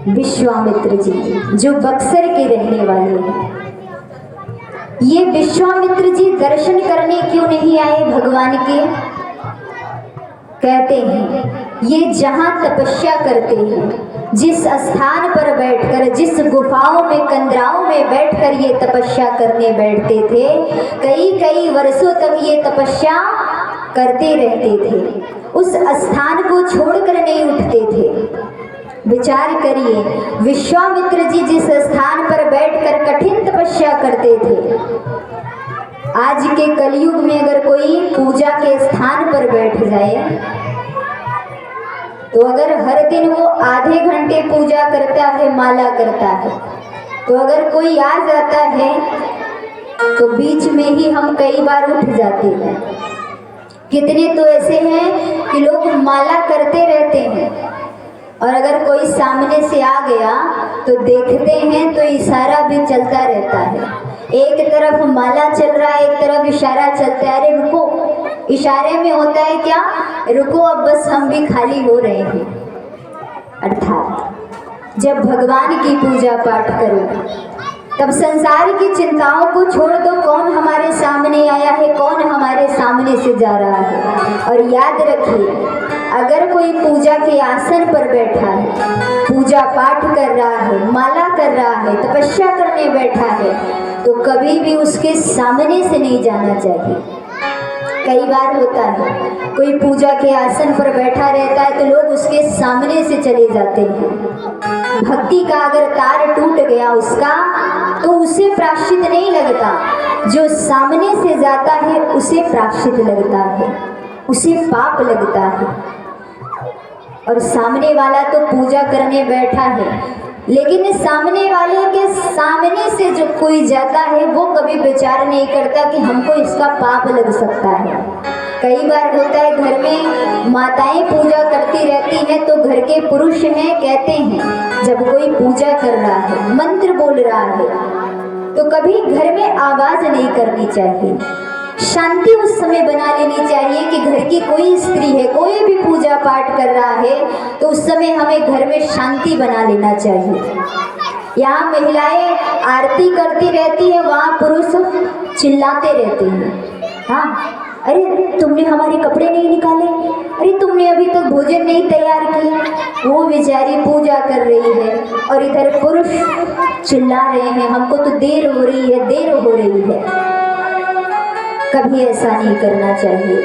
विश्वामित्र जी जो बक्सर के रहने वाले हैं, ये विश्वामित्र जी दर्शन करने क्यों नहीं आए भगवान के? कहते हैं ये जहाँ तपस्या करते हैं, जिस स्थान पर बैठकर, जिस गुफाओं में कंदराओं में बैठकर ये तपस्या करने बैठते थे, कई कई वर्षों तक ये तपस्या करते रहते थे, उस स्थान को छोड़कर नहीं उठते थे। विचार करिए, विश्वामित्र जी जिस स्थान पर बैठकर कठिन तपस्या करते थे, आज के कलयुग में अगर कोई पूजा के स्थान पर बैठ जाए तो अगर हर दिन वो आधे घंटे पूजा करता है, माला करता है, तो अगर कोई आ जाता है तो बीच में ही हम कई बार उठ जाते हैं। कितने तो ऐसे हैं कि लोग माला करते रहते हैं और अगर कोई सामने से आ गया तो देखते हैं तो इशारा भी चलता रहता है। एक तरफ माला चल रहा है, एक तरफ इशारा चलता है, अरे रुको। इशारे में होता है क्या, रुको अब बस हम भी खाली हो रहे हैं। अर्थात जब भगवान की पूजा पाठ करो तब संसार की चिंताओं को छोड़ दो। कौन हमारे सामने आया है, कौन हमारे सामने से जा रहा है। और याद रखिए, अगर कोई पूजा के आसन पर बैठा है, पूजा पाठ कर रहा है, माला कर रहा है, तपस्या करने बैठा है, तो कभी भी उसके सामने से नहीं जाना चाहिए। कई बार होता है कोई पूजा के आसन पर बैठा रहता है तो लोग उसके सामने से चले जाते हैं। भक्ति का अगर तार टूट गया उसका तो उसे प्रायश्चित नहीं लगता, जो सामने से जाता है उसे प्रायश्चित लगता है, उसे पाप लगता है। और सामने वाला तो पूजा करने बैठा है, लेकिन सामने वाले के सामने से जो कोई जाता है वो कभी विचार नहीं करता कि हमको इसका पाप लग सकता है। कई बार होता है घर में माताएं पूजा करती रहती हैं तो घर के पुरुष हैं, कहते हैं जब कोई पूजा कर रहा है, मंत्र बोल रहा है, तो कभी घर में आवाज नहीं करनी चाहिए। शांति उस समय बना लेनी चाहिए कि घर की कोई स्त्री है, कोई भी पूजा पाठ कर रहा है तो उस समय हमें घर में शांति बना लेना चाहिए। यहाँ महिलाएं आरती करती रहती है, वहाँ पुरुष चिल्लाते रहते हैं, हाँ अरे तुमने हमारे कपड़े नहीं निकाले, अरे तुमने अभी तक भोजन नहीं तैयार किया। वो बेचारी पूजा कर रही है और इधर पुरुष चिल्ला रहे हैं, हमको तो देर हो रही है, देर हो रही है। कभी ऐसा नहीं करना चाहिए।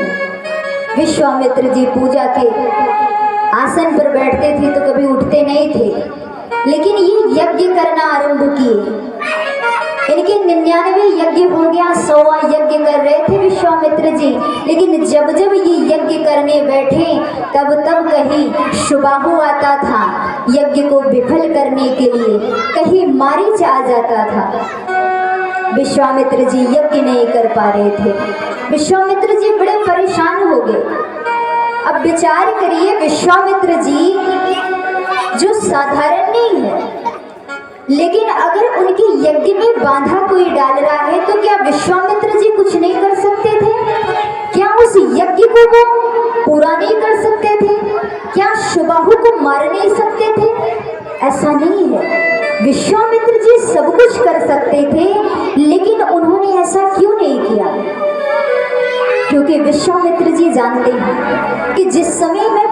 विश्वामित्र जी पूजा के आसन पर बैठते थे तो कभी उठते नहीं थे, लेकिन ये यज्ञ करना आरंभ किए। इनके 99 यज्ञ हो गया, 100वां यज्ञ कर रहे थे विश्वामित्र जी, लेकिन जब जब ये यज्ञ करने बैठे तब तब कहीं शुबाहु आता था यज्ञ को विफल करने के लिए, कहीं मारीच आ जाता था। विश्वामित्र जी यज्ञ नहीं कर पा रहे थे। विश्वामित्र जी बड़े परेशान हो गए। अब विचार करिए, विश्वामित्र जी जो साधारण नहीं है, लेकिन अगर उनके यज्ञ में बाधा कोई डाल रहा है तो क्या विश्वामित्र जी कुछ नहीं कर सकते थे? क्या उस यज्ञ को वो पूरा नहीं कर सकते थे? क्या शुबाहु को मार नहीं सकते थे? ऐसा नहीं है। विश्वामित्र जी सब कुछ कर सकते थे, लेकिन उन्होंने ऐसा क्यों नहीं किया? क्योंकि विश्वामित्र जी जानते हैं कि जिस समय मैं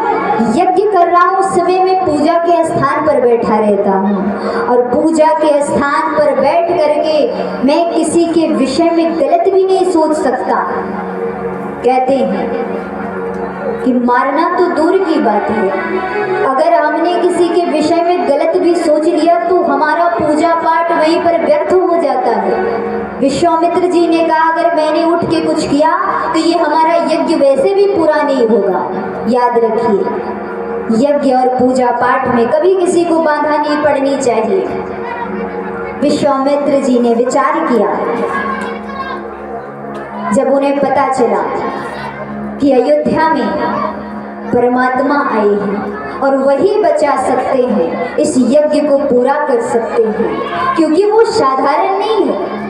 यज्ञ कर रहा हूँ उस समय मैं पूजा के स्थान पर बैठा रहता हूँ, और पूजा के स्थान पर बैठ करके मैं किसी के विषय में गलत भी नहीं सोच सकता। कहते हैं कि मारना तो दूर की बात है, अगर हमने किसी के विषय में गलत भी सोच लिया तो हमारा पूजा पाठ वहीं पर व्यर्थ हो जाता है। विश्वामित्र जी ने कहा अगर मैंने उठ के कुछ किया तो ये हमारा यज्ञ वैसे भी पूरा नहीं होगा। याद रखिए, यज्ञ और पूजा पाठ में कभी किसी को बाधा नहीं पड़नी चाहिए। विश्वामित्र जी ने विचार किया, जब उन्हें पता चला कि अयोध्या में परमात्मा आए हैं और वही बचा सकते हैं, इस यज्ञ को पूरा कर सकते हैं, क्योंकि वो साधारण नहीं है।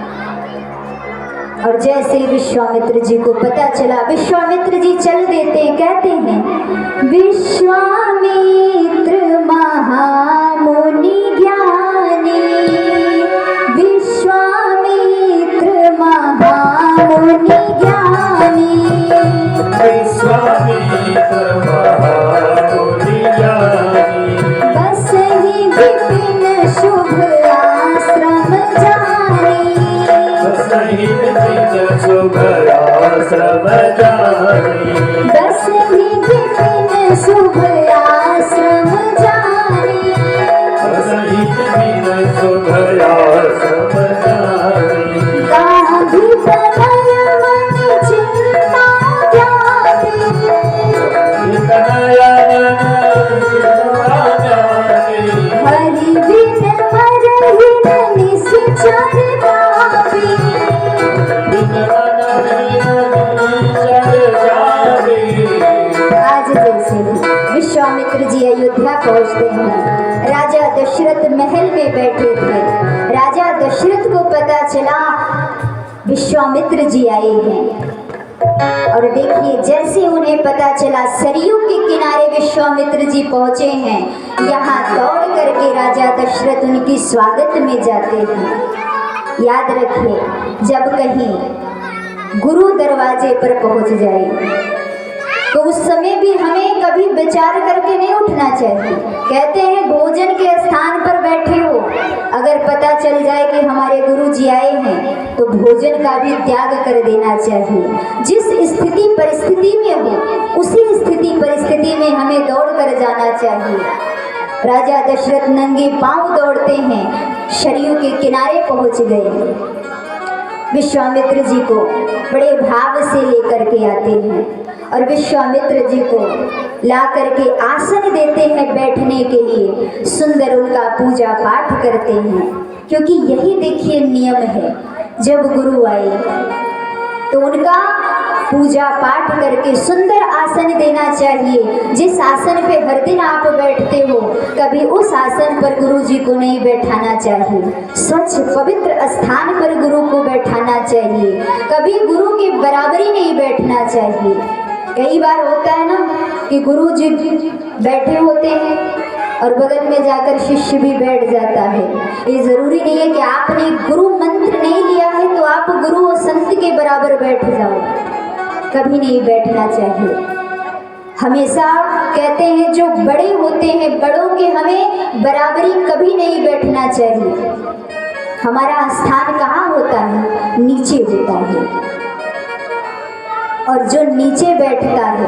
और जैसे विश्वामित्र जी को पता चला, विश्वामित्र जी चल देते हैं। कहते हैं विश्वामित्र महामुनि आश्रम जाने, बस ही बिन शुभ आश्रम जाने, बस ही बिन शुभ आश्रम जाने, गांधी तनय मन चिंता त्यागे, तनय मन चिंता त्यागे, हरि बिन मरहिन निश्चर पावे। आज जैसे विश्वामित्र जी अयोध्या पहुंचते हैं, राजा दशरथ महल में बैठे थे। राजा दशरथ को पता चला विश्वामित्र जी आए हैं, और देखिए जैसे उन्हें पता चला सरयू के किनारे विश्वामित्र जी पहुंचे हैं, यहाँ दौड़ करके राजा दशरथ उनकी स्वागत में जाते हैं। याद रखिए, जब कहीं गुरु दरवाजे पर पहुंच जाए तो उस समय भी हमें कभी विचार करके नहीं उठना चाहिए। कहते हैं भोजन के स्थान पर बैठे हो, अगर पता चल जाए कि हमारे गुरु जी आए हैं तो भोजन का भी त्याग कर देना चाहिए। जिस स्थिति परिस्थिति में हो उसी स्थिति परिस्थिति में हमें दौड़ कर जाना चाहिए। राजा दशरथ नंगे पांव दौड़ते हैं, सरयू के किनारे पहुंच गए। विश्वामित्र जी को बड़े भाव से लेकर के आते हैं और विश्वामित्र जी को ला करके आसन देते हैं बैठने के लिए। सुंदर उनका पूजा पाठ करते हैं, क्योंकि यही देखिए नियम है, जब गुरु आए तो उनका पूजा पाठ करके सुंदर आसन देना चाहिए। जिस आसन पे हर दिन आप बैठते हो, कभी उस आसन पर गुरु जी को नहीं बैठाना चाहिए। स्वच्छ पवित्र स्थान पर गुरु को बैठाना चाहिए, कभी गुरु की बराबरी नहीं बैठना चाहिए। कई बार होता है ना कि गुरु जी बैठे होते हैं और बगल में जाकर शिष्य भी बैठ जाता है। ये जरूरी नहीं है कि आपने गुरु मंत्र नहीं लिया है तो आप गुरु और संत के बराबर बैठ जाओ, कभी नहीं बैठना चाहिए। हमेशा कहते हैं जो बड़े होते हैं बड़ों के हमें बराबरी कभी नहीं बैठना चाहिए। हमारा स्थान कहाँ होता है? नीचे होता है, और जो नीचे बैठता है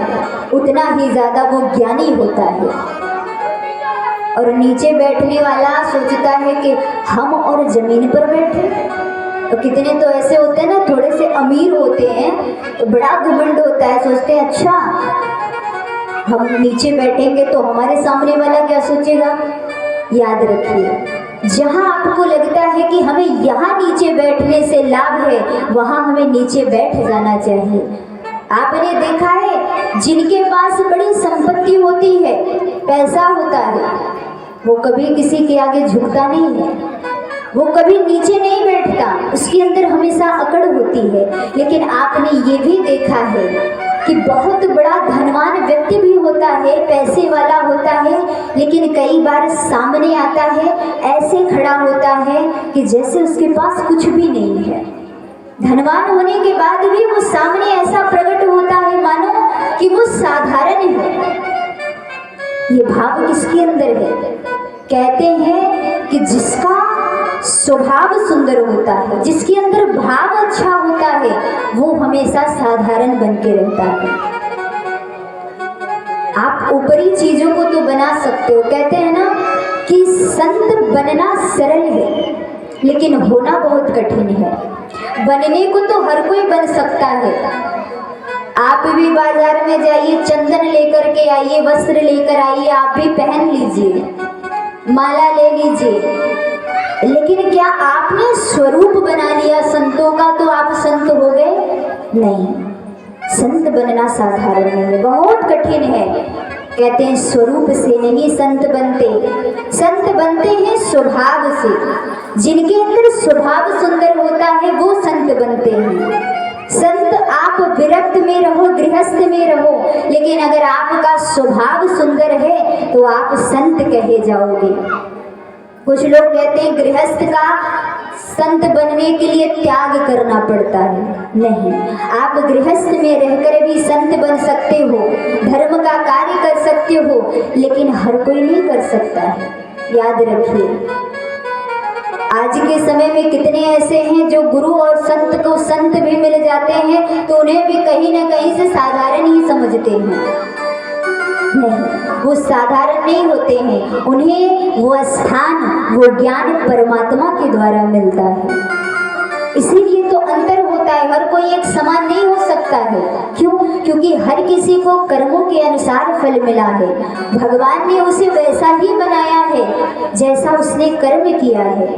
उतना ही ज्यादा वो ज्ञानी होता है। और नीचे बैठने वाला सोचता है कि हम और जमीन पर बैठे। तो कितने तो ऐसे होते हैं ना, थोड़े से अमीर होते हैं तो बड़ा घमंड होता है, सोचते हैं अच्छा हम नीचे बैठेंगे तो हमारे सामने वाला क्या सोचेगा। याद रखिए, जहाँ आपको लगता है कि हमें यहाँ नीचे बैठने से लाभ है, वहाँ हमें नीचे बैठ जाना चाहिए। आपने देखा है जिनके पास बड़ी संपत्ति होती है, पैसा होता है, वो कभी किसी के आगे झुकता नहीं है, वो कभी नीचे नहीं बैठता, उसके अंदर हमेशा अकड़ होती है। लेकिन आपने ये भी देखा है कि बहुत बड़ा धनवान व्यक्ति भी होता है, पैसे वाला होता है, लेकिन कई बार सामने आता है, ऐसे खड़ा होता है कि जैसे उसके पास कुछ भी नहीं है। धनवान होने के बाद भी वो सामने ऐसा प्रकट होता है मानो कि वो साधारण है। ये भाव किसके अंदर है? कहते हैं कि जिसका स्वभाव सुंदर होता है, जिसके अंदर भाव अच्छा होता है, वो हमेशा साधारण बन के रहता है। आप ऊपरी चीजों को तो बना सकते हो, कहते हैं ना कि संत बनना सरल है लेकिन होना बहुत कठिन है। बनने को तो हर कोई बन सकता है। आप भी बाजार में जाइए, चंदन लेकर के आइए, वस्त्र लेकर आइए, आप भी पहन लीजिए, माला ले लीजिए, लेकिन क्या आपने स्वरूप बना लिया संतों का तो आप संत हो गए? नहीं, संत बनना साधारण नहीं है, बहुत कठिन है। कहते हैं स्वरूप से नहीं संत बनते, संत बनते हैं स्वभाव से। जिनके अंदर स्वभाव सुंदर होता है वो संत बनते हैं। संत आप विरक्त में रहो, गृहस्थ में रहो, लेकिन अगर आपका स्वभाव सुंदर है तो आप संत कहे जाओगे। कुछ लोग कहते हैं गृहस्थ का संत बनने के लिए त्याग करना पड़ता है। नहीं, आप गृहस्थ में रहकर भी संत बन सकते हो, धर्म का कार्य कर सकते हो, लेकिन हर कोई नहीं कर सकता है। याद रखिए, आज के समय में कितने ऐसे हैं जो गुरु और संत को संत भी मिल जाते हैं तो उन्हें भी कहीं ना कहीं से साधारण ही समझते हैं। नहीं, वो साधारण नहीं होते हैं, उन्हें वो स्थान, वो ज्ञान परमात्मा के द्वारा मिलता है। इसीलिए तो अंतर होता है, हर कोई एक समान नहीं हो सकता है। क्यों? क्योंकि हर किसी को कर्मों के अनुसार फल मिला है। भगवान ने उसे वैसा ही बनाया है जैसा उसने कर्म किया है।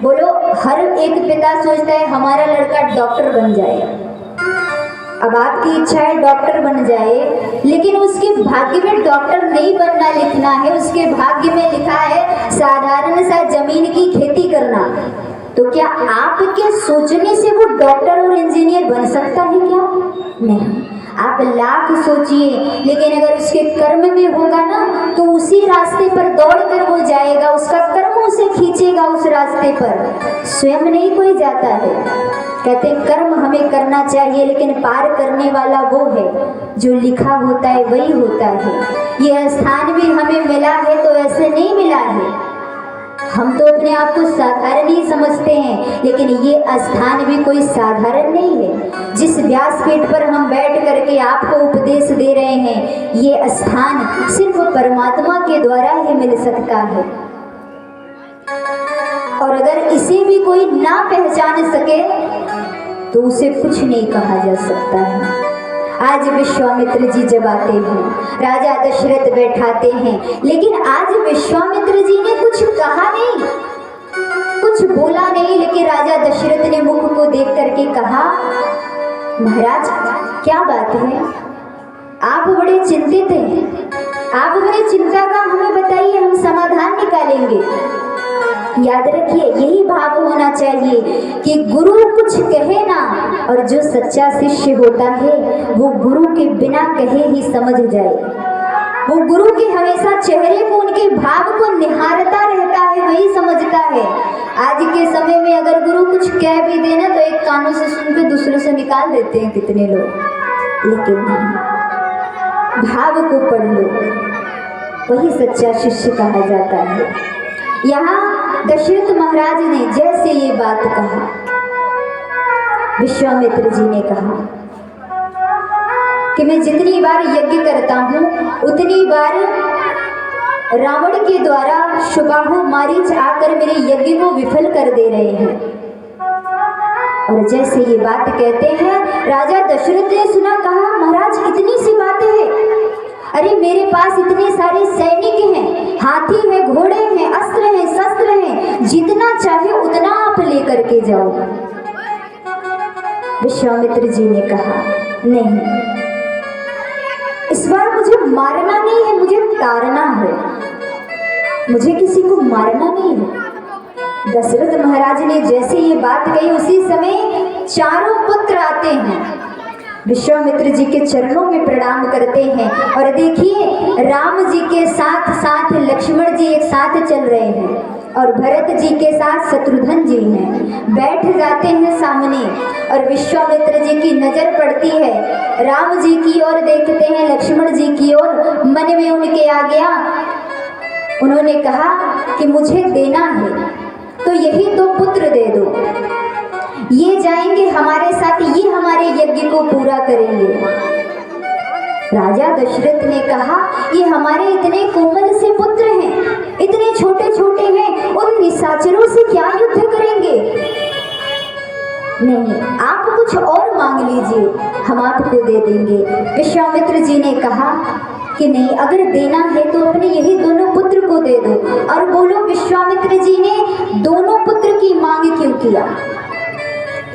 बोलो, हर एक पिता सोचता है हमारा लड़का डॉक्टर बन जाए। अब आपकी इच्छा है डॉक्टर बन जाए, लेकिन उसके भाग्य में डॉक्टर नहीं बनना लिखना है, उसके भाग्य में लिखा है साधारण सा जमीन की खेती करना। तो क्या आपके सोचने से वो डॉक्टर और इंजीनियर बन सकता है क्या? नहीं। आप लाख सोचिए, लेकिन अगर उसके कर्म में होगा ना तो उसी रास्ते पर दौड़कर वो जाएगा, उसका कर्म उसे खींचेगा उस रास्ते पर, स्वयं नहीं कोई जाता है। कहते हैं कर्म हमें करना चाहिए, लेकिन पार करने वाला वो है, जो लिखा होता है वही होता है। यह स्थान भी हमें मिला है तो ऐसे नहीं मिला है। हम तो अपने आप को साधारण ही समझते हैं, लेकिन ये स्थान भी कोई साधारण नहीं है। जिस व्यासपीठ पर हम बैठ करके आपको उपदेश दे रहे हैं, ये स्थान सिर्फ परमात्मा के द्वारा ही मिल सकता है। और अगर इसे भी कोई ना पहचान सके तो उसे कुछ नहीं कहा जा सकता है। आज विश्वामित्र जी जब आते हैं, राजा दशरथ बैठाते हैं, लेकिन आज विश्वामित्र जी ने कुछ कहा नहीं, कुछ बोला नहीं, लेकिन राजा दशरथ ने मुख को देख करके कहा, महाराज क्या बात है, आप बड़े चिंतित हैं, आप बड़े चिंता का हमें बताइए, हम समाधान निकालेंगे। याद रखिए, यही भाव होना चाहिए कि गुरु कुछ कहे ना, और जो सच्चा शिष्य होता है वो गुरु के बिना कहे ही समझ जाए। वो गुरु के हमेशा चेहरे को, उनके भाव को निहारता रहता है, वही समझता है। आज के समय में अगर गुरु कुछ कह भी देना तो एक कानों से सुन के दूसरे से निकाल देते हैं कितने लोग, लेकिन नहीं, भाव को पढ़ लो, वही सच्चा शिष्य कहा जाता है। यहाँ दशरथ महाराज ने जैसे ये बात कहा, विश्वामित्र जी ने कहा कि मैं जितनी बार यज्ञ करता हूँ उतनी बार रावण के द्वारा शुबाहु मारीच आकर मेरे यज्ञ को विफल कर दे रहे हैं। और जैसे ये बात कहते हैं, राजा दशरथ ने सुना, कहा महाराज इतनी सी बातें हैं, अरे मेरे पास इतने सारे सैनिक हैं, हाथी है, घोड़े हैं, अस्त्र हैं, शस्त्र हैं, जितना चाहे उतना आप लेकर के जाओ। विश्वामित्र जी ने कहा, नहीं, इस बार मुझे मारना नहीं है, मुझे तारना है, मुझे किसी को मारना नहीं है। दशरथ महाराज ने जैसे ये बात कही, उसी समय चारों पुत्र आते हैं, विश्वामित्र जी के चरणों में प्रणाम करते हैं। और देखिए, राम जी के साथ साथ लक्ष्मण जी एक साथ चल रहे हैं, और भरत जी के साथ शत्रुघ्न जी हैं, बैठ जाते हैं सामने। और विश्वामित्र जी की नजर पड़ती है राम जी की ओर, देखते हैं लक्ष्मण जी की ओर, मन में उनके आ गया, उन्होंने कहा कि मुझे देना है तो यही दो पुत्र दे दो, ये जाएंगे हमारे साथ, ये हमारे यज्ञ को पूरा करेंगे। राजा दशरथ ने कहा, ये हमारे इतने कोमल से पुत्र हैं, इतने छोटे छोटे हैं, उन निशाचरों से क्या युद्ध करेंगे? नहीं, आप कुछ और मांग लीजिए, हम आपको दे देंगे। विश्वामित्र जी ने कहा कि नहीं, अगर देना है तो अपने यही दोनों पुत्र को दे दो। और बोलो, विश्वामित्र जी ने दोनों पुत्र की मांग क्यों किया?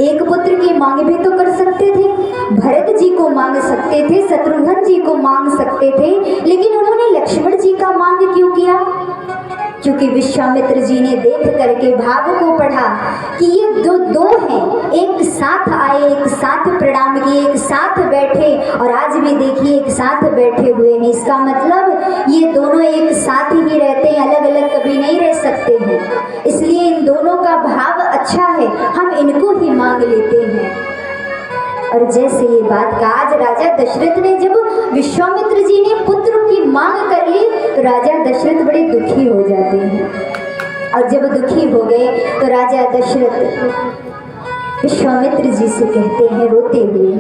एक पुत्र की मांग भी तो कर सकते थे, भरत जी को मांग सकते थे, शत्रुघ्न जी को मांग सकते थे, लेकिन उन्होंने लक्ष्मण जी का मांग क्यों किया? क्योंकि विश्वामित्र जी ने देख करके भाव को पढ़ा कि ये दो हैं, एक साथ आए, एक साथ प्रणाम किए, एक साथ बैठे, और आज भी देखिए एक साथ बैठे हुए हैं। इसका मतलब ये दोनों एक साथ ही रहते हैं, अलग अलग कभी नहीं रह सकते हैं। इसलिए इन दोनों का भाव अच्छा है, हम इनको ही मांग लेते हैं। और जैसे ये बात का आज राजा दशरथ ने, जब विश्वामित्र जी ने पुत्र की मांग कर ली तो राजा दशरथ बड़े दुखी हो जाते हैं। और जब दुखी हो गए तो राजा दशरथ विश्वामित्र जी से कहते हैं रोते हुए,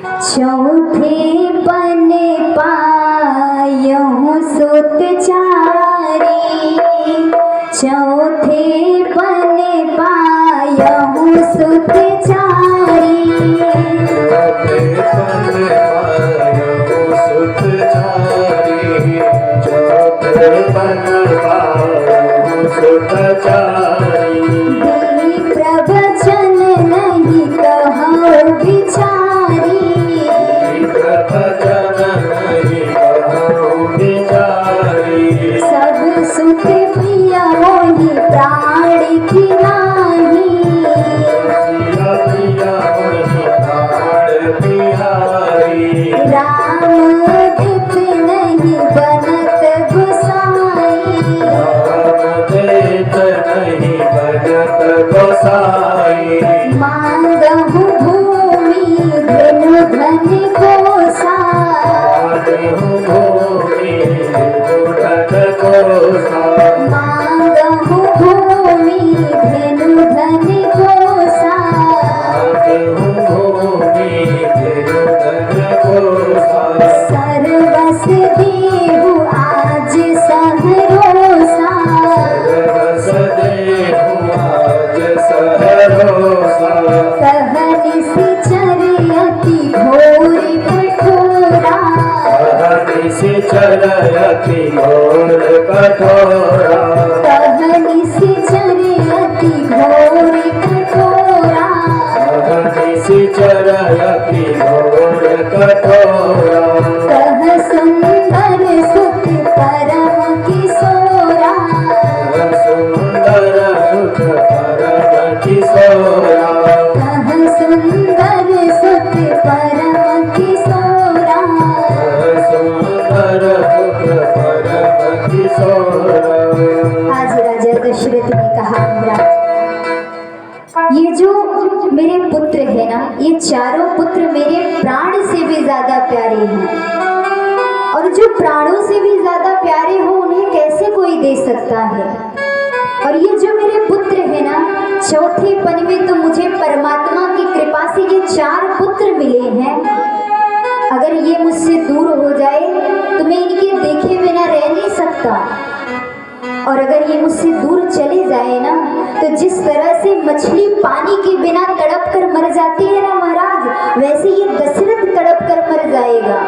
चौथे पन पायहु सुत चारी, चौथे पन पायहु सुत चारी, प्रवचन नहीं कहूँ बिचारी, सब सुख प्रिय मोहि प्राण की नाही, राम दित नहीं बनत गोसाई, मांगहु भूमि धेनु धन कोसा, मांगहु भूमि धेनु धन कोसा, सर्वस देहु आज सहरोसा, कहनि सिचर अति घोर कठोरा, चलती घोर कठोरा, कहनि सिचर अति घोर कठोरा, चलती घोर कठोरा, कह सुंदर सुत परम किशोरा, सुंदर सुख परम किशोरा, कह सुंदर सुत परम किशोरा, सुंदर सुख परम किशोरा। आज राजा दशरथ ने कहा, महाराज ये जो मेरे पुत्र है ना, ये चारों पुत्र मेरे प्राण से भी ज्यादा प्यारे हैं, और जो प्राणों से भी ज्यादा प्यारे हो उन्हें कैसे कोई दे सकता है। और ये जो मेरे पुत्र है ना, चौथे पन में तो मुझे परमात्मा की कृपा से ये 4 पुत्र मिले हैं। अगर ये मुझसे दूर हो जाए तो मैं इनके देखे बिना रह नहीं सकता, और अगर ये मुझसे दूर चले जाए ना तो जिस तरह से मछली पानी के बिना तड़प कर मर जाती है ना महाराज, वैसे ये दशरथ तड़प कर मर जाएगा।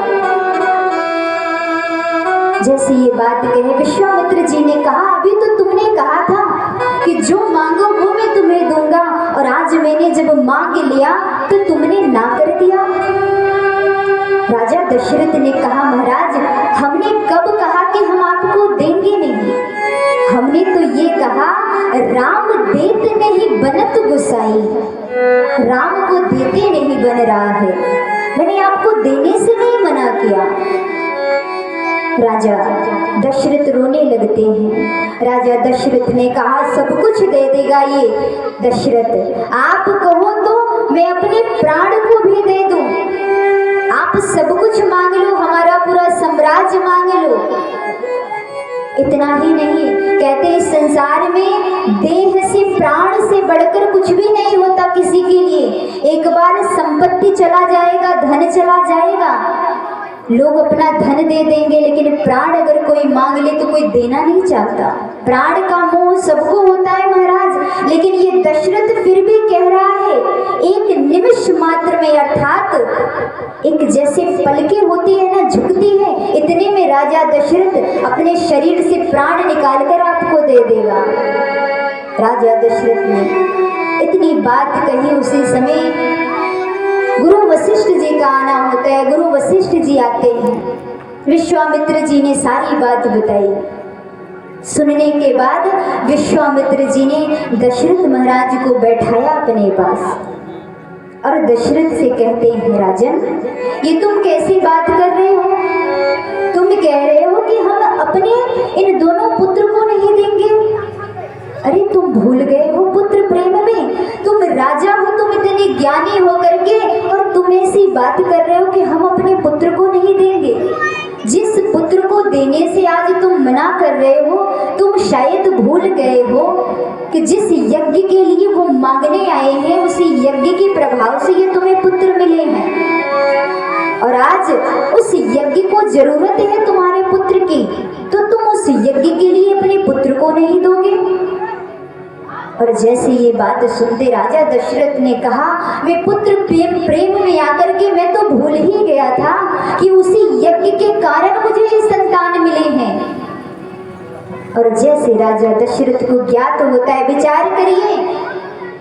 जैसे ये बात कहे विश्वामित्र जी ने कहा, अभी तो तुमने कहा था कि जो मांगो वो मैं तुम्हें दूंगा, और आज मैंने जब मांग लिया तो तुमने ना कर दिया। राजा दशरथ ने कहा, महाराज हमने कब कहा कि हम आपको देंगे नहीं, हमने तो ये कहा राम देत नहीं बनत गोसाई, राम को देते नहीं बन रहा है, मैंने आपको देने से नहीं मना किया। राजा दशरथ रोने लगते हैं। राजा दशरथ ने कहा, सब कुछ दे देगा ये दशरथ, आप कहो तो मैं अपने प्राण को भी दे दूं, आप सब कुछ मांग लो, हमारा पूरा साम्राज्य मांग लो। इतना ही नहीं, कहते इस संसार में देह से प्राण से बढ़कर कुछ भी नहीं होता किसी के लिए। एक बार संपत्ति चला जाएगा, धन चला जाएगा, लोग अपना धन दे देंगे, लेकिन प्राण अगर कोई मांग ले तो कोई देना नहीं चाहता। प्राण का मोह सबको होता है महाराज, लेकिन ये दशरथ फिर भी कह रहा है एक निमिष मात्र में, अर्थात एक जैसे पलकें होती है ना, झुकती है, इतने में राजा दशरथ अपने शरीर से प्राण निकालकर आपको दे देगा। राजा दशरथ ने इतनी बात कही, उसी समय गुरु वशिष्ठ जी का आना होता है। गुरु वशिष्ठ जी आते हैं, विश्वामित्र जी ने सारी बात बताई। सुनने के बाद विश्वामित्र जी ने दशरथ महाराज को बैठाया अपने पास और दशरथ से कहते हैं, राजन ये तुम कैसी बात कर रहे हो? तुम कह रहे हो कि हम अपने इन दोनों पुत्र को नहीं देंगे। अरे तुम भूल गए हो पुत्र प्रेम में, तुम राजा हो, तुम इतने ज्ञानी हो करके, और तुम ऐसी बात कर रहे हो कि हम अपने पुत्र को नहीं देंगे। जिस पुत्र को देने से आज तुम मना कर रहे हो, तुम शायद भूल गए हो कि जिस यज्ञ के लिए वो मांगने आए हैं उसी यज्ञ के प्रभाव से ये तुम्हें पुत्र मिले हैं, और आज उस यज्ञ को जरूरत है तुम्हारे पुत्र की, तो तुम उस यज्ञ के लिए अपने पुत्र को नहीं दोगे। और जैसे ये बात सुनते राजा दशरथ ने कहा, वे पुत्र प्रेम में आकर के मैं तो भूल ही गया था कि उसी यज्ञ के कारण मुझे ये संतान मिले हैं। और जैसे राजा दशरथ को ज्ञात होता है, विचार करिए,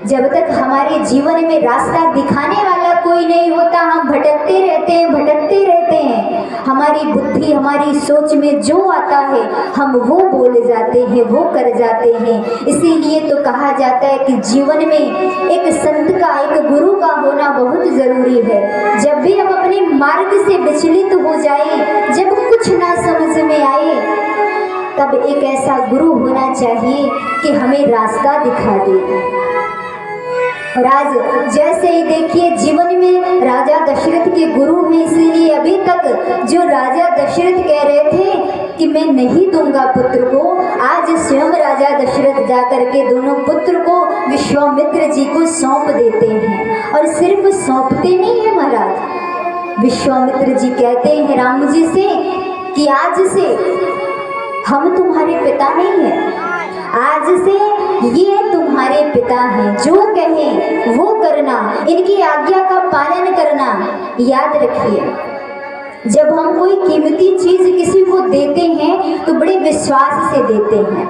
जब तक हमारे जीवन में रास्ता दिखाने वाला कोई नहीं होता, हम भटकते रहते हैं। हमारी बुद्धि, हमारी सोच में जो आता है हम वो बोल जाते हैं, वो कर जाते हैं। इसीलिए तो कहा जाता है कि जीवन में एक संत का, एक गुरु का होना बहुत जरूरी है। जब भी हम अपने मार्ग से विचलित हो जाए, जब कुछ ना समझ में आए, तब एक ऐसा गुरु होना चाहिए कि हमें रास्ता दिखा दे। और आज जैसे ही देखिए जीवन में राजा दशरथ के गुरु हैं, इसीलिए अभी तक जो राजा दशरथ कह रहे थे कि मैं नहीं दूंगा पुत्र को, आज स्वयं राजा दशरथ जाकर के दोनों पुत्र को विश्वामित्र जी को सौंप देते हैं। और सिर्फ सौंपते नहीं है महाराज, विश्वामित्र जी कहते हैं राम जी से कि आज से हम तुम्हारे पिता नहीं हैं, आज से ये तुम्हारे पिता हैं, जो कहें वो करना, इनकी आज्ञा का पालन करना। याद रखिए, जब हम कोई कीमती चीज किसी को देते हैं तो बड़े विश्वास से देते हैं।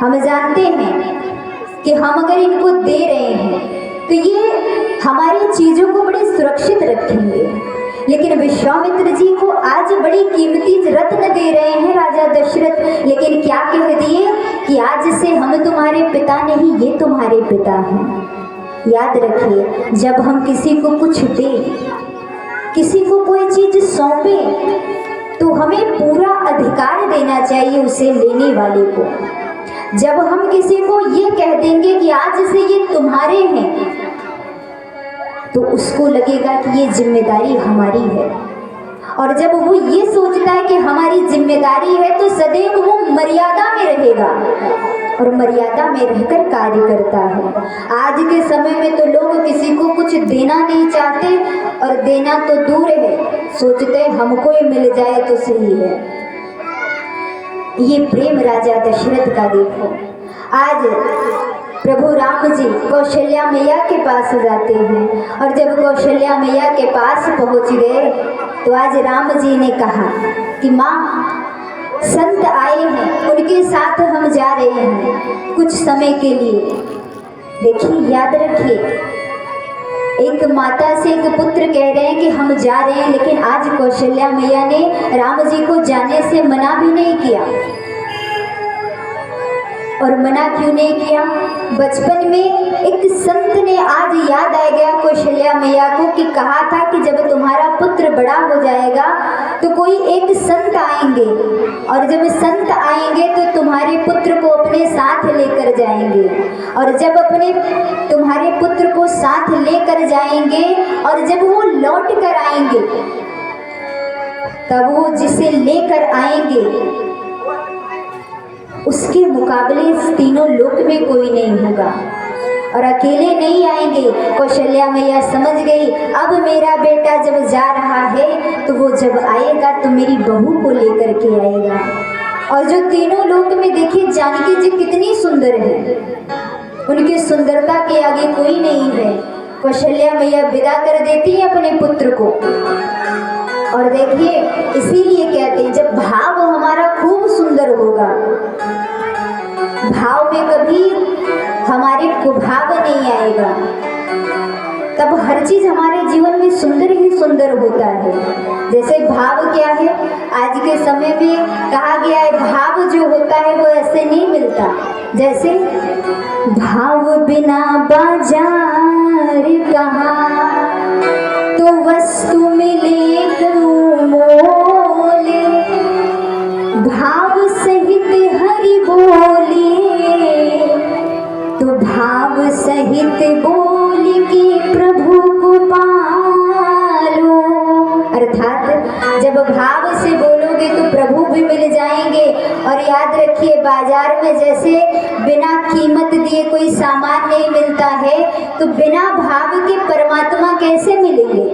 हम जानते हैं कि हम अगर इनको दे रहे हैं तो ये हमारी चीजों को बड़े सुरक्षित रखेंगे। लेकिन विश्वामित्र जी को आज बड़ी कीमती रत्न दे रहे हैं राजा दशरथ, लेकिन क्या कह दिए कि आज से हम तुम्हारे पिता नहीं, ये तुम्हारे पिता हैं। याद रखिए, जब हम किसी को कुछ दें, किसी को कोई चीज सौंपे, तो हमें पूरा अधिकार देना चाहिए उसे लेने वाले को। जब हम किसी को ये कह देंगे कि आज से ये तुम्हारे हैं, तो उसको लगेगा कि ये जिम्मेदारी हमारी है। और जब वो ये सोचता है कि हमारी जिम्मेदारी है, तो सदैव वो मर्यादा में रहेगा और मर्यादा में रहकर कार्य करता है। आज के समय में तो लोग किसी को कुछ देना नहीं चाहते, और देना तो दूर है, सोचते हमको ही मिल जाए तो सही है। ये प्रेम राजा दशरथ का देखो। आज प्रभु राम जी कौशल्या मैया के पास जाते हैं, और जब कौशल्या मैया के पास पहुंच गए तो आज राम जी ने कहा कि माँ, संत आए हैं, उनके साथ हम जा रहे हैं कुछ समय के लिए। देखिए, याद रखिए, एक माता से एक पुत्र कह रहे हैं कि हम जा रहे हैं, लेकिन आज कौशल्या मैया ने राम जी को जाने से मना भी नहीं किया। और मना क्यों नहीं किया? बचपन में एक संत ने आज याद आ गया कौशल्या मैया को कि कहा था कि जब तुम्हारा पुत्र बड़ा हो जाएगा तो कोई एक संत आएंगे, और जब संत आएंगे तो तुम्हारे पुत्र को अपने साथ लेकर जाएंगे, और जब अपने तुम्हारे पुत्र को साथ लेकर जाएंगे और जब वो लौट कर आएंगे, तब वो जिसे लेकर आएंगे उसके मुकाबले इस तीनों लोक में कोई नहीं होगा, और अकेले नहीं आएंगे। कौशल्या मैया समझ गई, अब मेरा बेटा जब जा रहा है तो वो जब आएगा तो मेरी बहू को लेकर के आएगा। और जो तीनों लोक में देखिए जानकी जी कितनी सुंदर है, उनकी सुंदरता के आगे कोई नहीं है। कौशल्या मैया विदा कर देती है अपने पुत्र को। और देखिए, इसीलिए कहते हैं जब भाव हमारा खूब सुंदर होगा, भाव में कभी हमारे कुभाव नहीं आएगा, तब हर चीज हमारे जीवन में सुंदर ही सुंदर होता है। जैसे भाव क्या है, आज के समय में कहा गया है भाव जो होता है वो ऐसे नहीं मिलता। जैसे भाव बिना बाजार कहाँ, तो वस्तु मिले करूं मोले, भाव सहित हरि बोले, तो भाव सहित बोल के प्रभु को पालो। अर्थात जब भाव से बोलोगे तो प्रभु भी मिल जाएंगे। और याद रखिए, बाजार में जैसे बिना कीमत दिए कोई सामान नहीं मिलता है, तो बिना भाव के परमात्मा कैसे मिलेंगे?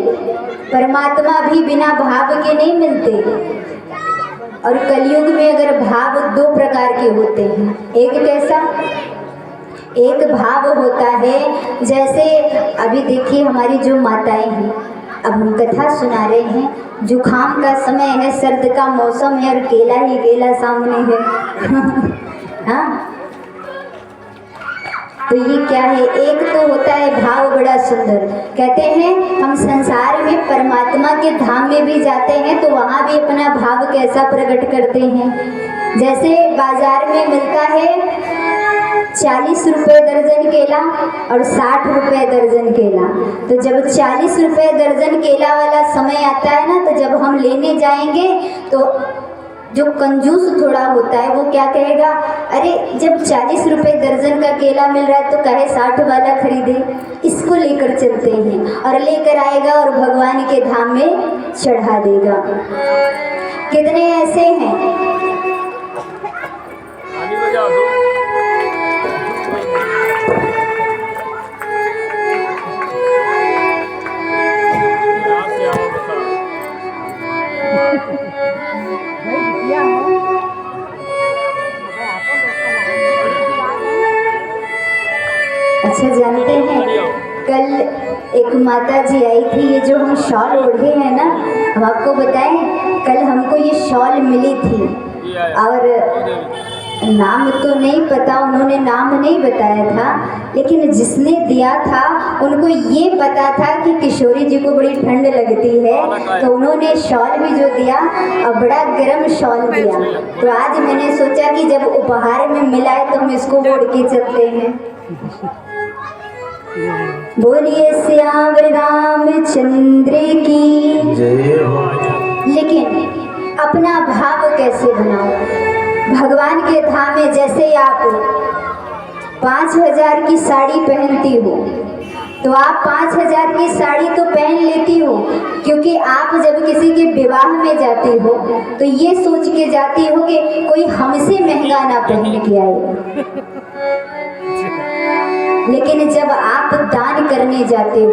परमात्मा भी बिना भाव के नहीं मिलते। और कलयुग में अगर भाव दो प्रकार के होते हैं, एक कैसा? एक भाव होता है जैसे अभी देखिए हमारी जो माताएं हैं, अब हम कथा सुना रहे हैं, जुखाम का समय है, सर्द का मौसम है और केला ही केला सामने है हाँ, तो ये क्या है? एक तो होता है भाव बड़ा सुंदर, कहते हैं हम संसार में परमात्मा के धाम में भी जाते हैं तो वहाँ भी अपना भाव कैसा प्रकट करते हैं। जैसे बाजार में मिलता है 40 रुपये दर्जन केला और 60 रुपये दर्जन केला, तो जब 40 रुपये दर्जन केला वाला समय आता है ना, तो जब हम लेने जाएंगे तो जो कंजूस थोड़ा होता है वो क्या कहेगा, अरे जब 40 रुपये दर्जन का केला मिल रहा है तो कहे 60 वाला खरीदे। इसको लेकर चलते हैं और लेकर आएगा और भगवान के धाम में चढ़ा देगा। कितने ऐसे हैं? अच्छा, जानते हैं कल एक माता जी आई थी, ये जो हम शॉल ओढ़े हैं ना, हम आपको बताएं, कल हमको ये शॉल मिली थी और नाम तो नहीं पता, उन्होंने नाम नहीं बताया था, लेकिन जिसने दिया था उनको ये पता था कि किशोरी जी को बड़ी ठंड लगती है, तो उन्होंने शॉल भी जो दिया और बड़ा गर्म शॉल दिया। तो आज मैंने सोचा कि जब उपहार में मिला है तो हम इसको ओढ़ के चलते हैं। बोलिए श्याम रामचंद्र की जय हो। लेकिन अपना भाव कैसे बनाओ? भगवान के धाम में जैसे आप 5000 की साड़ी पहनती हो, तो आप 5000 की साड़ी तो पहन लेती हो, क्योंकि आप जब किसी के विवाह में जाती हो तो ये सोच के जाती हो कि कोई हमसे महंगा ना पहन के आए। लेकिन जब आप दान करने जाते हो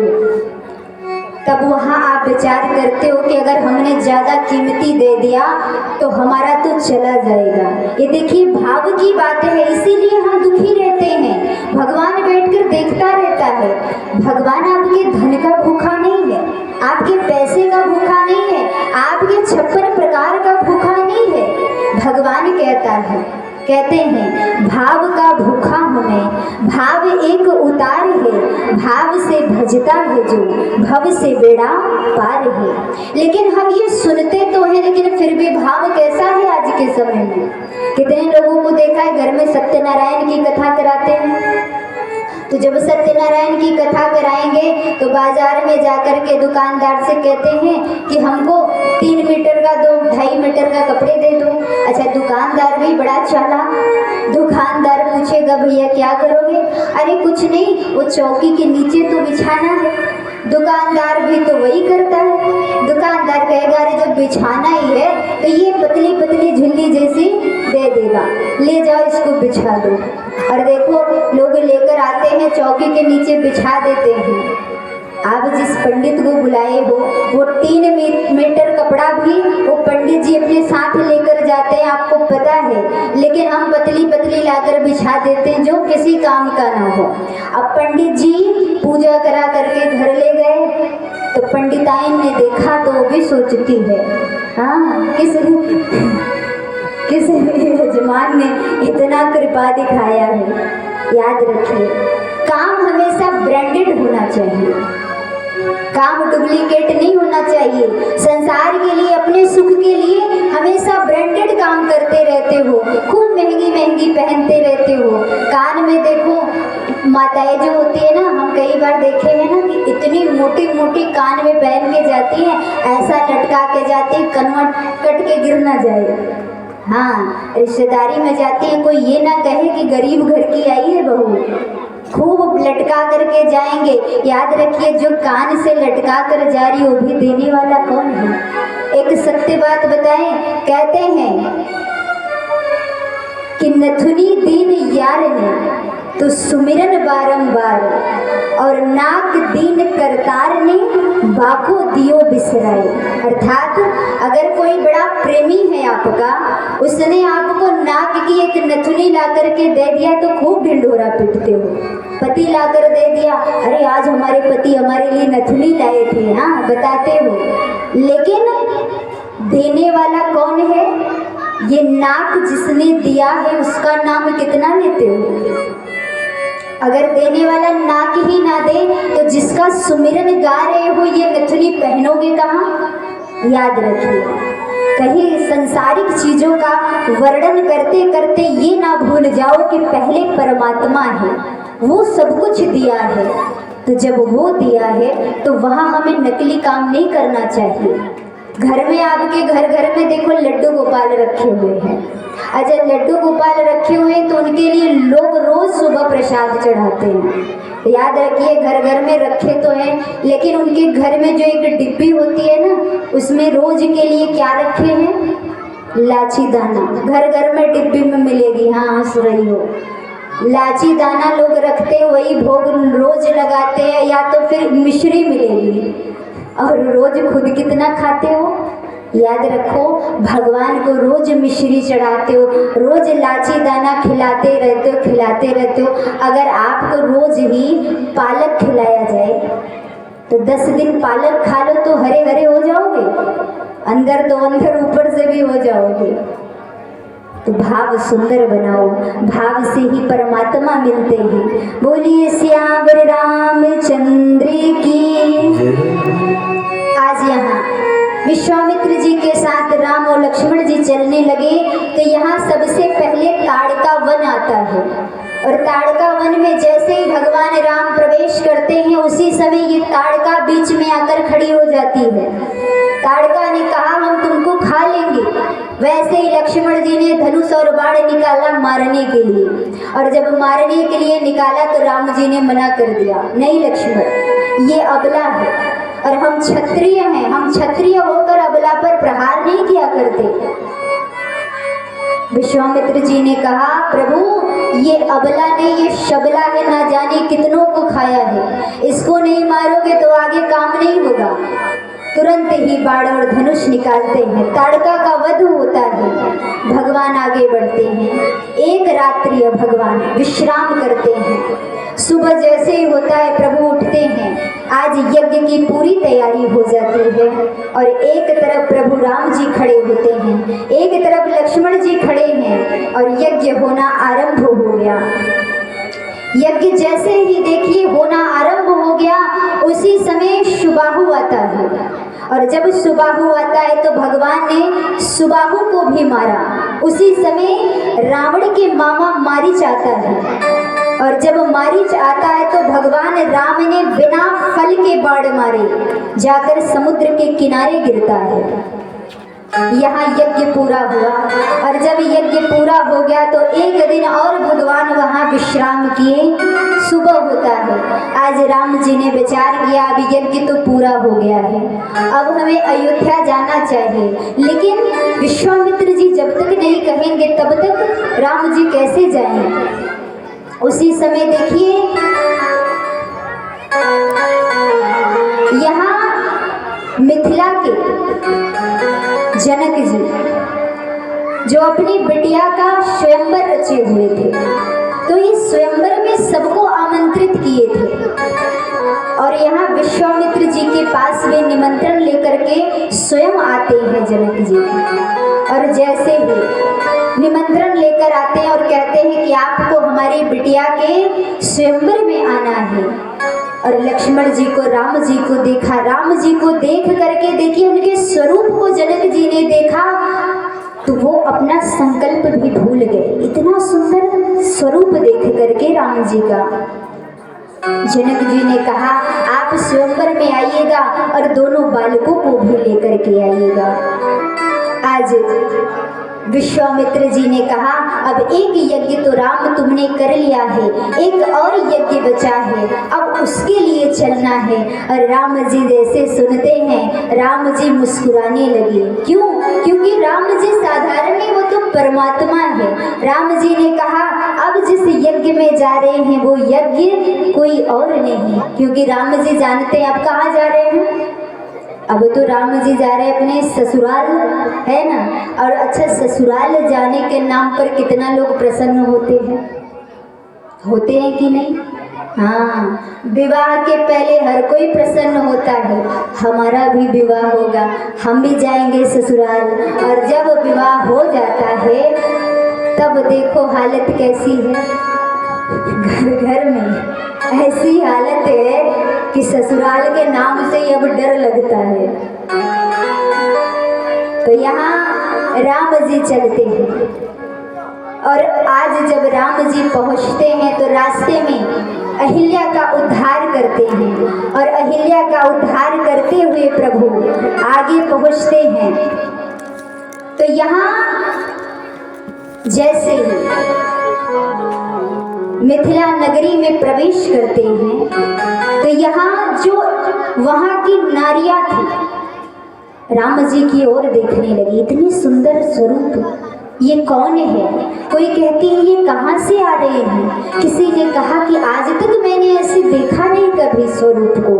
तब वहाँ आप विचार करते हो कि अगर हमने ज़्यादा कीमती दे दिया तो हमारा तो चला जाएगा। ये देखिए भाव की बात है, इसीलिए हम दुखी रहते हैं। भगवान बैठकर देखता रहता है। भगवान आपके धन का भूखा नहीं है, आपके पैसे का भूखा नहीं है, आपके 56 प्रकार का भूखा नहीं है। भगवान कहते हैं भाव का भूखा हमें, भाव एक उतार है, भाव से भजता है जो भव से बेड़ा पार है। लेकिन हम ये सुनते तो हैं, लेकिन फिर भी भाव कैसा है आज के समय में? कितने लोगों को देखा है घर में सत्यनारायण की कथा कराते हैं, तो जब सत्यनारायण की कथा कराएंगे तो बाजार में जाकर के दुकानदार से कहते हैं कि हमको 3 मीटर का दो, 2.5 मीटर का कपड़े दे दो। अच्छा, दुकानदार भी बड़ा चालाक, दुकानदार पूछेगा भैया क्या करोगे? अरे कुछ नहीं, वो चौकी के नीचे तो बिछाना है। दुकानदार भी तो वही करता है। दुकानदार कहेगा अरे जब बिछाना ही है तो ये पतली पतली झुल्ली जैसी दे देगा, ले जाओ इसको बिछा दो। और देखो लोग लेकर आते हैं, चौकी के नीचे बिछा देते हैं। आप जिस पंडित को बुलाए हो वो 3 मीटर कपड़ा भी वो पंडित जी अपने साथ लेकर जाते हैं, आपको पता है, लेकिन हम पतली पतली लाकर बिछा देते हैं जो किसी काम का ना हो। अब पंडित जी पूजा करा करके घर ले गए तो पंडिताइन ने देखा तो वो भी सोचती है, हाँ किस यजमान ने इतना कृपा दिखाया है। याद रखिए, काम हमेशा ब्रांडेड होना चाहिए, काम डुप्लीकेट नहीं होना चाहिए। संसार के लिए, अपने सुख के लिए हमेशा ब्रांडेड काम करते रहते हो, खूब महंगी महंगी पहनते रहते हो। कान में देखो माताएं जो होती है ना, हम कई बार देखे हैं ना कि इतनी मोटी मोटी कान में पहन के जाती हैं, ऐसा लटका के जाती है कनवट कट के गिर ना जाए। हाँ, रिश्तेदारी में जाती है, कोई ये ना कहे कि गरीब घर की आई है बहू, खूब लटका करके जाएंगे। याद रखिए, जो कान से लटका कर जा रही वो भी देने वाला कौन है? एक सत्य बात बताएं, कहते हैं कि नथुनी दीन यार ने तो सुमिरन बारंबार, और नाक दीन करतार ने बाको दियो बिसराए। अर्थात अगर कोई बड़ा प्रेमी है आपका, उसने आपको नाक की एक नथुनी ला करके दे दिया तो खूब ढिंढोरा पीटते हो। पति ला कर दे दिया, अरे आज हमारे पति हमारे लिए नथुनी लाए थे, हाँ बताते हो। लेकिन देने वाला कौन है? ये नाक जिसने दिया है उसका नाम कितना लेते हो? अगर देने वाला नाक ही ना दे तो जिसका सुमिरन गा रहे हो ये नथुनी पहनोगे कहाँ? याद रखिए, कहीं संसारिक चीजों का वर्णन करते करते ये ना भूल जाओ कि पहले परमात्मा है, वो सब कुछ दिया है। तो जब वो दिया है तो वहाँ हमें नकली काम नहीं करना चाहिए। घर में आपके घर घर में देखो लड्डू गोपाल रखे हुए हैं। अच्छा, लड्डू गोपाल रखे हुए हैं तो उनके लिए लोग रोज सुबह प्रसाद चढ़ाते हैं। याद रखिए, घर घर में रखे तो हैं, लेकिन उनके घर में जो एक डिब्बी होती है ना, उसमें रोज के लिए क्या रखे हैं? लाची दाना। घर घर में डिब्बी में मिलेगी, हाँ हंस रही हो। लाची दाना लोग रखते हैं, वही भोग रोज लगाते हैं, या तो फिर मिश्री मिलेगी। और रोज खुद कितना खाते हो? याद रखो, भगवान को रोज मिश्री चढ़ाते हो, रोज लाची दाना खिलाते रहते हो। अगर आपको रोज ही पालक खिलाया जाए तो 10 दिन पालक खा लो तो हरे हरे हो जाओगे, अंदर तो अंदर ऊपर से भी हो जाओगे। तो भाव सुंदर बनाओ, भाव से ही परमात्मा मिलते हैं। बोलिए श्यावर रामचंद्र की। आज यहाँ विश्वामित्र जी के साथ राम और लक्ष्मण जी चलने लगे तो यहाँ सबसे पहले ताड़का वन आता है। और ताड़का वन में जैसे ही भगवान राम प्रवेश करते हैं उसी समय ये ताड़का बीच में आकर खड़ी हो जाती है। ताड़का ने कहा हम तुमको खा लेंगे। वैसे ही लक्ष्मण जी ने धनुष और बाण निकाला मारने के लिए, और जब मारने के लिए निकाला तो राम जी ने मना कर दिया, नहीं लक्ष्मण, ये अबला है और हम क्षत्रिय हैं, हम क्षत्रिय होकर अबला पर प्रहार नहीं किया करते। विश्वामित्र जी ने कहा प्रभु ये अबला नहीं, ये शबला है, ना जाने कितनों को खाया है, इसको नहीं मारोगे तो आगे काम नहीं होगा। तुरंत ही बाण और धनुष निकालते हैं, ताड़का का वध होता है, भगवान आगे बढ़ते हैं। एक रात्रि भगवान विश्राम करते हैं। सुबह जैसे ही होता है प्रभु उठते हैं। आज यज्ञ की पूरी तैयारी हो जाती है और एक तरफ प्रभु राम जी खड़े होते हैं, एक तरफ लक्ष्मण जी खड़े हैं और यज्ञ होना आरंभ हो गया। यज्ञ जैसे ही देखिए होना आरंभ हो गया, उसी समय सुबाहु आता है, और जब सुबाहु आता है तो भगवान ने सुबाहु को भी मारा। उसी समय रावण के मामा मारीच आता है, और जब मारीच आता है तो भगवान राम ने बिना फल के बाण मारे, जाकर समुद्र के किनारे गिरता है। यहाँ यज्ञ पूरा हुआ, और जब यज्ञ पूरा हो गया तो एक दिन और भगवान वहाँ विश्राम किए। सुबह होता है, आज राम जी ने विचार किया अब यज्ञ तो पूरा हो गया है, अब हमें अयोध्या जाना चाहिए। लेकिन विश्वामित्र जी जब तक नहीं कहेंगे तब तक राम जी कैसे जाएंगे। उसी समय देखिए यहाँ मिथिला के जनक जी जो अपनी बिटिया का स्वयंवर रचे हुए थे, तो इस स्वयंवर में सबको आमंत्रित किए थे, और यहाँ विश्वामित्र जी के पास वे निमंत्रण लेकर के स्वयं आते हैं जनक जी। और जैसे ही निमंत्रण लेकर आते हैं और कहते हैं कि आपको हमारी बिटिया के स्वयंवर में आना है, और लक्ष्मण जी को राम जी को देखा, राम जी को देख करके देखिए उनके स्वरूप को जनक जी ने देखा तो वो अपना संकल्प भी भूल गए। इतना सुंदर स्वरूप देख करके राम जी का जनक जी ने कहा आप स्वयंवर में आइएगा और दोनों बालकों को भी लेकर के आइएगा। आज विश्वामित्र जी ने कहा, अब एक यज्ञ तो राम तुमने कर लिया है, एक और यज्ञ बचा है, अब उसके लिए चलना है। और राम जी जैसे सुनते हैं, राम जी मुस्कुराने लगे। क्यों? क्योंकि राम जी साधारण नहीं, वो तो परमात्मा है। राम जी ने कहा, अब जिस यज्ञ में जा रहे हैं वो यज्ञ कोई और नहीं, क्योंकि राम जी जानते हैं अब कहाँ जा रहे हैं। अब तो राम जी जा रहे अपने ससुराल, है ना। और अच्छा, ससुराल जाने के नाम पर कितना लोग प्रसन्न होते हैं कि नहीं? हाँ, विवाह के पहले हर कोई प्रसन्न होता है। हमारा भी विवाह होगा, हम भी जाएंगे ससुराल। और जब विवाह हो जाता है तब देखो हालत कैसी है। घर घर में ऐसी हालत है कि ससुराल के नाम से ही अब डर लगता है। तो यहाँ राम जी चलते हैं, और आज जब राम जी पहुँचते हैं तो रास्ते में अहिल्या का उद्धार करते हैं, और अहिल्या का उद्धार करते हुए प्रभु आगे पहुँचते हैं। तो यहाँ जैसे ही मिथिला नगरी में प्रवेश करते हैं तो यहाँ जो वहाँ की नारियाँ थी राम जी की ओर देखने लगी। इतनी सुंदर स्वरूप, ये कौन है? कोई कहती है ये कहाँ से आ रहे हैं। किसी ने कहा कि आज तक मैंने ऐसे देखा नहीं कभी स्वरूप को।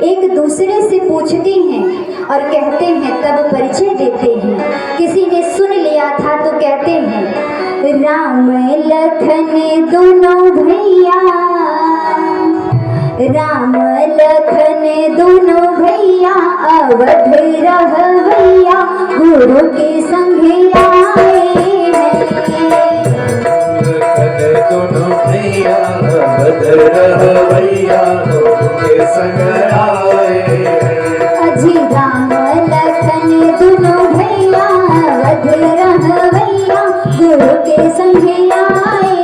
एक दूसरे से पूछते हैं और कहते हैं, तब परिचय देते हैं। किसी ने सुन लिया था तो कहते हैं, राम लखन दोनों भैया, राम लखन दोनों भैया, अवध रहवैया गुरु के संगे आए हैं। दोनों भैया अवध रहवैया गुरु के संग आए हैं। अजी राम लखन दोनों भैया, अवध रहवैया गुरु के संगे आए हैं।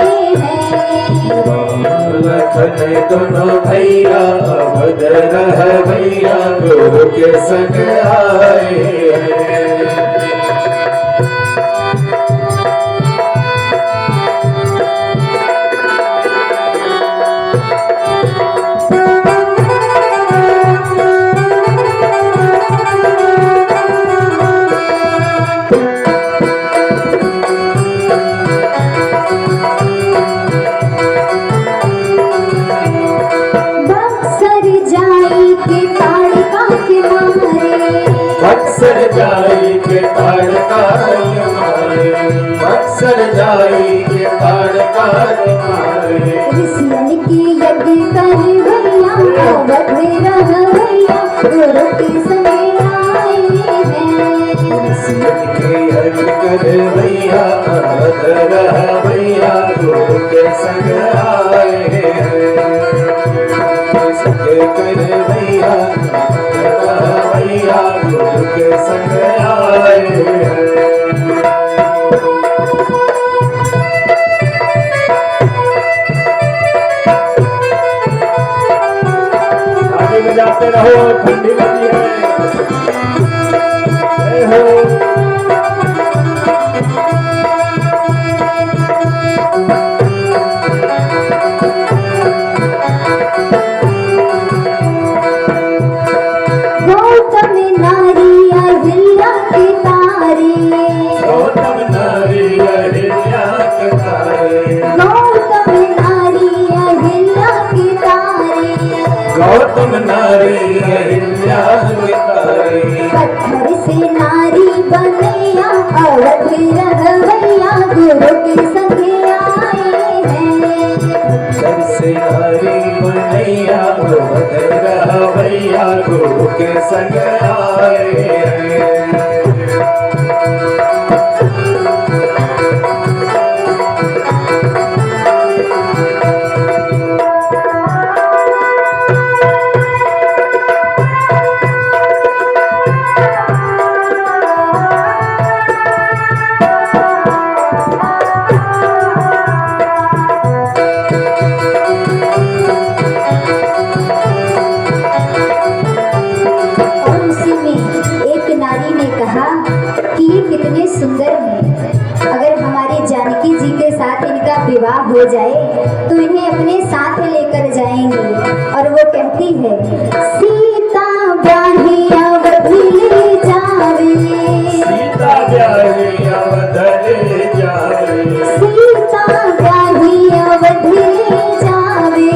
लखन दोनों भैया अवध रहवैया गुरु के संग आए हैं। बक्सर जाई के ताड़कार मारे, बक्सर जाई के ताड़कार मारे। ऋषियन की यज्ञ कर भैया, अवध रहवैया गुरु के संगे आए हैं। ऋषियन की यज्ञ कर भैया, अवध रहवैया गुरु के संग आए हैं। संग कर भैया रहवैया गुरु के संग आए हैं। आगे बजाते रहो, ठंडी लगी है। जय हो। गौतम नारी अहिल्या के तारे, गौतम नारी अहिल्या के तारे, गौतम नारी अहिल्या के तारे, गौतम नारी अहिल्या के तारे। पत्थर से नारी बनैया, अवध रहवैया गुरु के संगे आए हैं। पत्थर से नारी बनैया, अवध रहवैया गुरु के संग आए हैं। और उसी में एक नारी ने कहा कि ये कितने कहती है सीता ब्याही अवधि ले जावे, सीता ब्याही अवध ले जावे, सीता ब्याही अवधि ले जावे,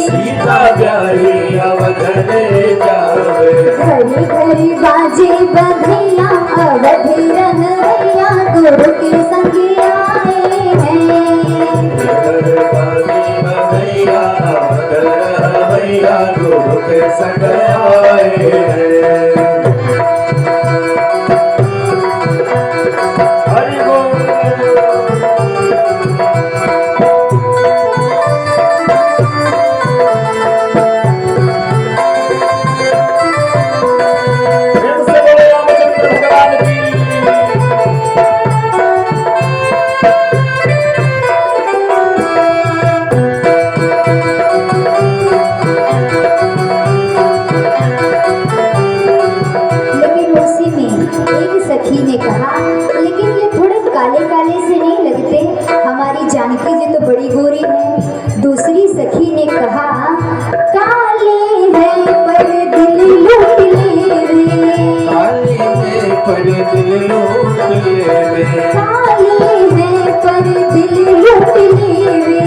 सीता ब्याही अवध ले जावे। घड़ी घड़ी बाजे बधिया अवधि रनैया गुरु के संग आए हैं। भैया भैया गुरु के संग आए हैं। हरि बोल। प्रेम से बोलो रामचंद्र भगवान की। लेकिन उसी में एक सखी ने कहा लेकिन ये थोड़े काले काले से नहीं लगते, हमारी जानकी जी तो बड़ी गोरी है। दूसरी सखी ने कहा काले हैं पर दिल लूट लेवे, काली में पर दिल लूट लेवे, काले हैं पर दिल लूट लेवे,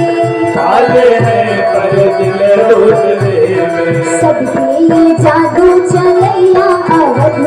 काले हैं पर दिल लूट लेवे। सबके ये जादू चलैया अवध